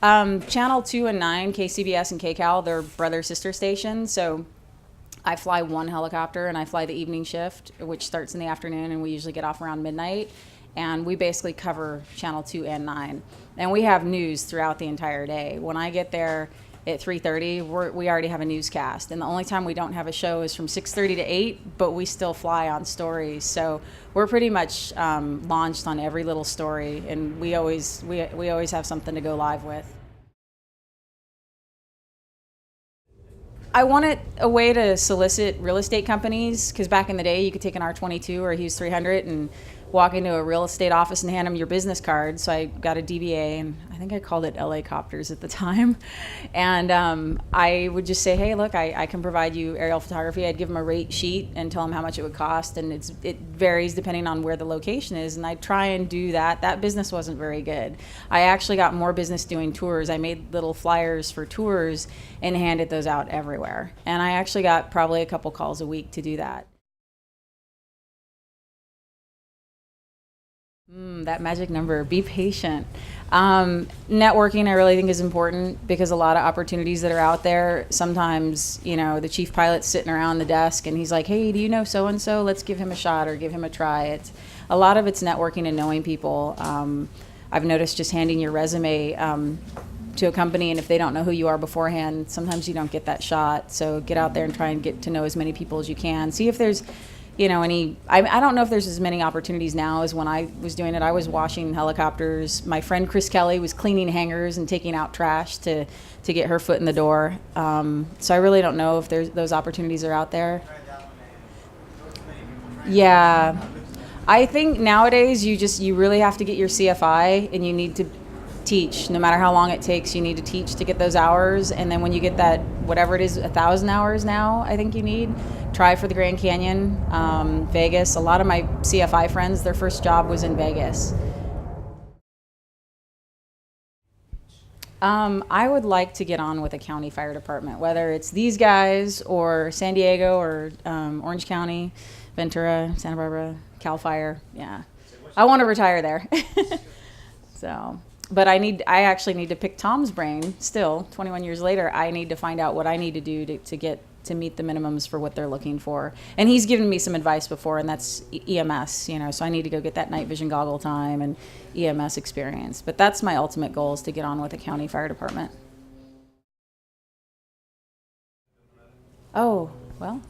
Channel 2 and 9, KCBS and KCAL, they're brother-sister stations. So I fly one helicopter, and I fly the evening shift, which starts in the afternoon, and we usually get off around midnight. And we basically cover Channel 2 and 9. And we have news throughout the entire day. When I get there at 3:30, we already have a newscast. And the only time we don't have a show is from 6:30 to 8, but we still fly on stories. So we're pretty much launched on every little story, and we always have something to go live with. I wanted a way to solicit real estate companies, because back in the day you could take an R22 or a Hughes 300 and walk into a real estate office and hand them your business card. So I got a DBA, and I think I called it LA Copters at the time. And I would just say, hey, look, I can provide you aerial photography. I'd give them a rate sheet and tell them how much it would cost. And it varies depending on where the location is. And I'd try and do that. That business wasn't very good. I actually got more business doing tours. I made little flyers for tours and handed those out everywhere. And I actually got probably a couple calls a week to do that. That magic number, be patient. Networking, I really think, is important, because a lot of opportunities that are out there, sometimes, the chief pilot's sitting around the desk and he's like, hey, do you know so-and-so? Let's give him a shot or give him a try. A lot of it's networking and knowing people. I've noticed just handing your resume to a company, and if they don't know who you are beforehand, sometimes you don't get that shot. So get out there and try and get to know as many people as you can. See if there's I don't know if there's as many opportunities now as when I was doing it. I was washing helicopters. My friend Chris Kelly was cleaning hangars and taking out trash to get her foot in the door. So I really don't know if those opportunities are out there. Yeah. I think nowadays you really have to get your CFI, and you need to teach. No matter how long it takes, you need to teach to get those hours. And then when you get that, whatever it is, 1,000 hours now, I think you need, try for the Grand Canyon, Vegas. A lot of my CFI friends, their first job was in Vegas. I would like to get on with a county fire department, whether it's these guys or San Diego or Orange County, Ventura, Santa Barbara, Cal Fire. Yeah, I want to retire there. So. But I actually need to pick Tom's brain still, 21 years later. I need to find out what I need to do to meet the minimums for what they're looking for. And he's given me some advice before, and that's EMS, so I need to go get that night vision goggle time and EMS experience. But that's my ultimate goal, is to get on with a county fire department. Oh, well.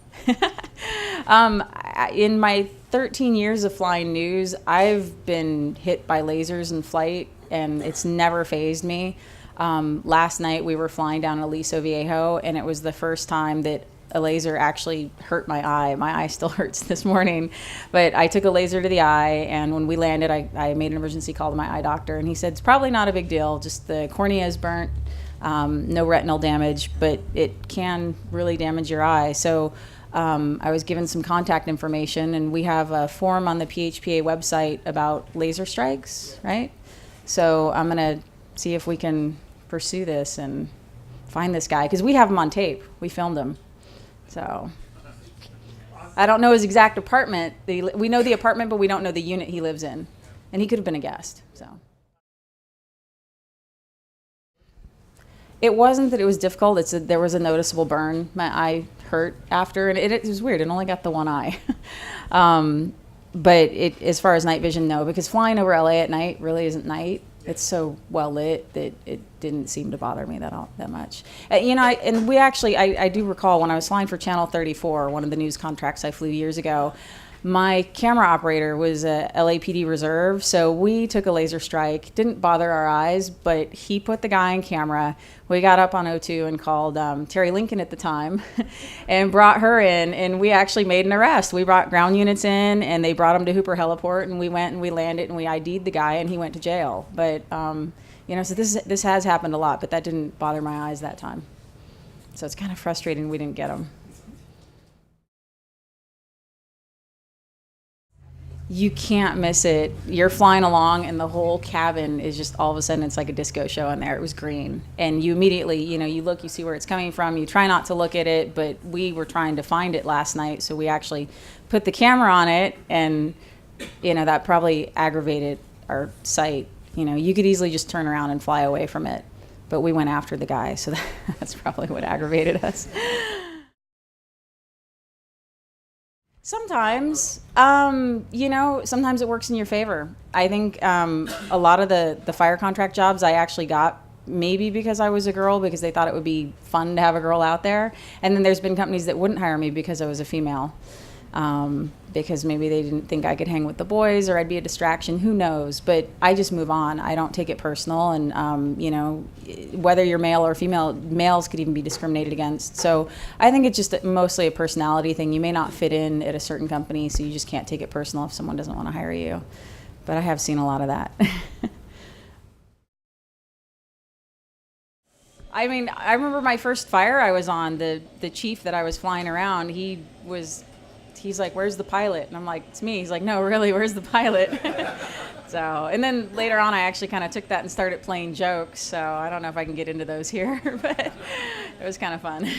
In my 13 years of flying news, I've been hit by lasers in flight, and it's never fazed me. Last night we were flying down Aliso Viejo, and it was the first time that a laser actually hurt my eye. My eye still hurts this morning, but I took a laser to the eye, and when we landed, I made an emergency call to my eye doctor, and he said, it's probably not a big deal, just the cornea is burnt, no retinal damage, but it can really damage your eye. So I was given some contact information, and we have a forum on the PHPA website about laser strikes, right? So I'm going to see if we can pursue this and find this guy, because we have him on tape. We filmed him. So I don't know his exact apartment. We know the apartment, but we don't know the unit he lives in. And he could have been a guest. So it wasn't that it was difficult. There was a noticeable burn. My eye hurt after, and it was weird. It only got the one eye. But as far as night vision, no, because flying over LA at night really isn't night. It's so well lit that it didn't seem to bother me that much. I do recall when I was flying for Channel 34, one of the news contracts I flew years ago, my camera operator was a LAPD reserve, so we took a laser strike. Didn't bother our eyes, but he put the guy on camera. We got up on O2 and called Terry Lincoln at the time and brought her in, and we actually made an arrest. We brought ground units in, and they brought him to Hooper Heliport, and we went and we landed, and we ID'd the guy, and he went to jail. But, so this has happened a lot, but that didn't bother my eyes that time. So it's kind of frustrating we didn't get him. You can't miss it. You're flying along, and the whole cabin is just, all of a sudden, it's like a disco show in there. It was green. And you immediately, you look, you see where it's coming from. You try not to look at it, but we were trying to find it last night, so we actually put the camera on it, and, that probably aggravated our sight. You could easily just turn around and fly away from it. but we went after the guy, so that's probably what aggravated us. Sometimes, sometimes it works in your favor. I think a lot of the fire contract jobs I actually got maybe because I was a girl, because they thought it would be fun to have a girl out there. And then there's been companies that wouldn't hire me because I was a female, because maybe they didn't think I could hang with the boys or I'd be a distraction. Who knows? But I just move on. I don't take it personal. And, whether you're male or female, males could even be discriminated against. So I think it's just mostly a personality thing. You may not fit in at a certain company, so you just can't take it personal if someone doesn't want to hire you. But I have seen a lot of that. I mean, I remember my first fire I was on, the chief that I was flying around, he's like, "Where's the pilot?" And I'm like, "It's me." He's like, "No, really, where's the pilot?" So, and then later on, I actually kind of took that and started playing jokes. So I don't know if I can get into those here, but it was kind of fun.